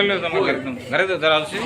लो তোমার একদম ঘরে তো যারা আছে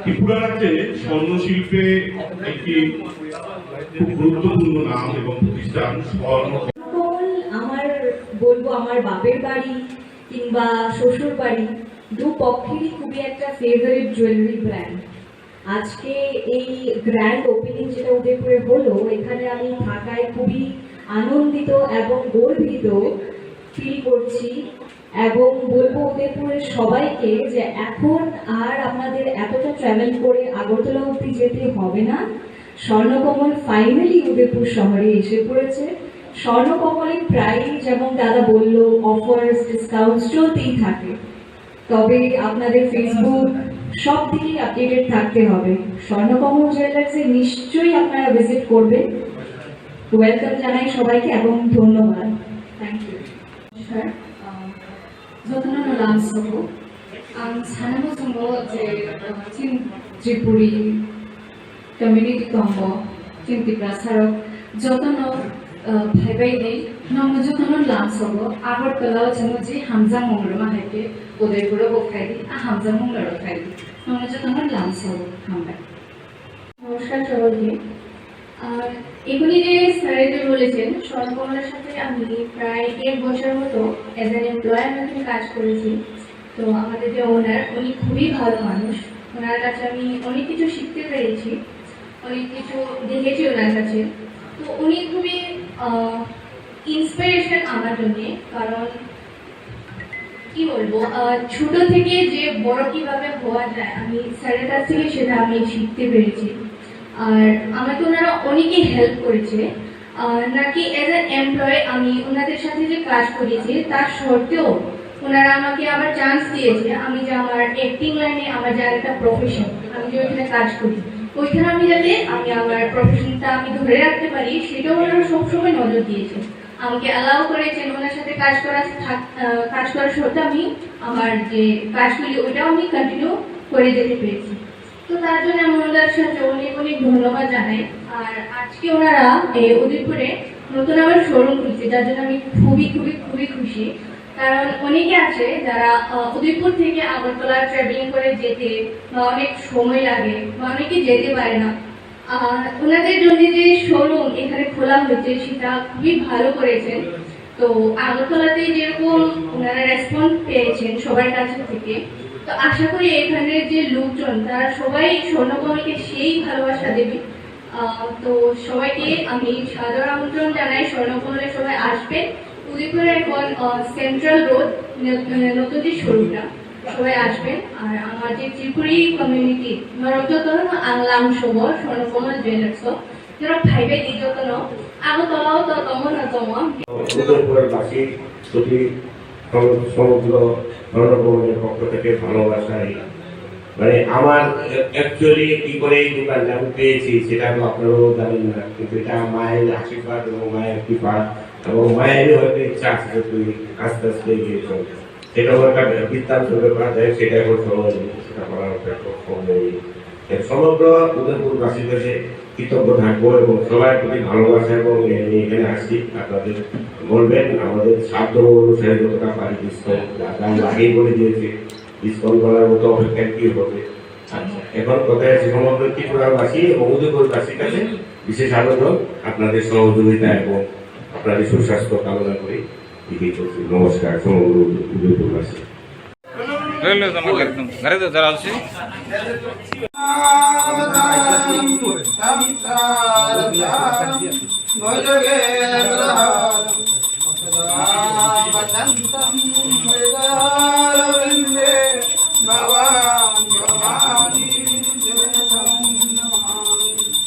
ত্রিপুরা রাজ্যে স্বর্ণশিল্পে একটি খুব গুরুত্বপূর্ণ নাম এবং প্রতিষ্ঠান আমার বলবো আমার বাপের বাড়ি কিংবা শ্বশুর বাড়ি দু পক্ষেরই খুবই একটা ফেভারিট জুয়েলারি ব্র্যান্ড। আজকে এই গ্র্যান্ড ওপেনিং যেটা উদয়পুরে হলো, এখানে আমি থাকায় খুবই আনন্দিত এবং গর্বিত ফিল করছি এবং বলবো উদয়পুরের সবাইকে যে এখন আর আপনাদের এতটা ট্রাভেল করে আগরতলা অবধি যেতে হবে না। স্বর্ণকমল ফাইনালি উদয়পুর শহরে এসে পড়েছে। স্বর্ণকমলে প্রায় যেমন দাদা বলল অফার্স ডিসকাউন্টস চলতেই থাকে, তবে আপনাদের ফেসবুক সব দিকেই আপডেটেড থাকতে হবে। স্বর্ণকমল জুয়েলার্সে নিশ্চয়ই আপনারা ভিজিট করবেন। ওয়েলকাম জানাই সবাইকে এবং ধন্যবাদ। Thank you. 저는 람서고 사는 뭐 제 ত্রিপুরি কমিউনিটি কম্ব চিন্তিপ্রা সারক যতন ভাইবাইলে নম যতন লামসগো আগরতলাও যেন যে হামজা মংরমা হাইকে উদয়পুরে বখাইদি হামজা মংলার খাইদি নম যতন লামসগো হামবা। নমস্কার সবাইকে। এগুলি যে স্যারেতে বলেছেন, স্বর্ণকমলের সাথে আমি প্রায় 1 বছর মতো অ্যাজ অ্যান এমপ্লয়ার আমি কাজ করেছি। তো আমাদের যে ওনার, উনি খুবই ভালো মানুষ। ওনার কাছে আমি অনেক কিছু শিখতে পেরেছি, অনেক কিছু দেখেছি ওনার কাছে। তো উনি খুবই ইন্সপিরেশন আমার জন্যে, কারণ কি বলবো, ছোট থেকে যে বড় কিভাবে হওয়া যায় আমি স্যারের কাছ থেকে সেটা আমি শিখতে পেরেছি। আর আমাকে ওনারা অনেকেই হেল্প করেছে, নাকি অ্যাজ অ্যান এমপ্লয় আমি ওনাদের সাথে যে কাজ করেছি তার সত্ত্বেও ওনারা আমাকে আবার চান্স দিয়েছে। আমি যে আমার অ্যাক্টিং লাইনে আমার যে একটা প্রফেশন, আমি যে ওইখানে কাজ করি ওইখানে আমি যাতে আমি আমার প্রফেশনটা আমি ধরে রাখতে পারি সেটাও ওনারা সবসময় নজর দিয়েছে। আমাকে অ্যালাউ করেছেন ওনার সাথে কাজ করার সত্ত্বেও আমি আমার যে কাজগুলি ওইটাও আমি কন্টিনিউ করে যেতে পেরেছি। তো তার জন্য আমি ওনাদের সাথে অনেক অনেক ধন্যবাদ জানাই। আর আজকে ওনারা উদয়পুরে নতুন আবার শোরুম খুলছে, যার জন্য আমি খুবই খুবই খুবই খুশি। কারণ অনেকে আছে যারা উদয়পুর থেকে আগরতলা ট্রাভেলিং করে যেতে বা অনেক সময় লাগে বা অনেকে যেতে পারে না। ওনাদের জন্য যে শোরুম এখানে খোলা হয়েছে সেটা খুবই ভালো করেছেন। তো আগরতলাতে যেরকম ওনারা রেসপন্স পেয়েছেন সবার কাছে থেকে, তো আশা করি এখানের যে লোকজন তারা সবাই স্বর্ণকমলকে সেই ভালোবাসা দেবে। তো সবাইকে আমি সাদর আমন্ত্রণ জানাই, স্বর্ণকমলে সবাই আসবেন। উদয়পুরে এখন সেন্ট্রাল রোড নতুন যে শোরুমটা, সবাই আসবেন। আর আমার যে ত্রিপুরি কমিউনিটি যতন আংলাম সব স্বর্ণকমল জুয়েলার্স যারা ভাইবে দি যতন আগতলাও ততম না তম উদয়পুরের বাকি ছুটি সমগ্র ধর্মভবনের পক্ষ থেকে ভালোবাসাই, মানে আমার অ্যাকচুয়ালি কি করে এই দোকানটা আমি পেয়েছি সেটা তো আপনারাও জানেন না, কিন্তু এটা মায়ের আশীর্বাদ এবং মায়ের কৃপা এবং মায়ের হয়তো ইচ্ছা আছে যে তুই আস্তে আস্তে এগিয়ে চল। সেটাও একটা বৃত্তান্ত ব্যাপার, সেটা এখন সময় নেই, সেটা করার সময় নেই। সমগ্র উদয়পুরবাসীর কাছে কৃতজ্ঞ থাকবো এবং সবার প্রতি ভালোবাসা এবং এখানে আসছি। আপনাদের বলবেন আমাদের সাধ্য অনুসারে যতটা পারি ডিসকাউন্ট, আমি আগেই বলে দিয়েছি ডিসকাউন্ট করার মতো অপেক্ষা কি হবে। আচ্ছা, এখন কথা আছে সমগ্র ত্রিপুরাবাসী এবং উদয়পুরবাসীর কাছে বিশেষ আবেদন আপনাদের সহযোগিতা এবং আপনাদের সুস্বাস্থ্য কামনা করি। নমস্কার সমগ্র উদয়পুরবাসী। রইল তোমাকে একদম ঘরে তো যারা আছে Bhajantam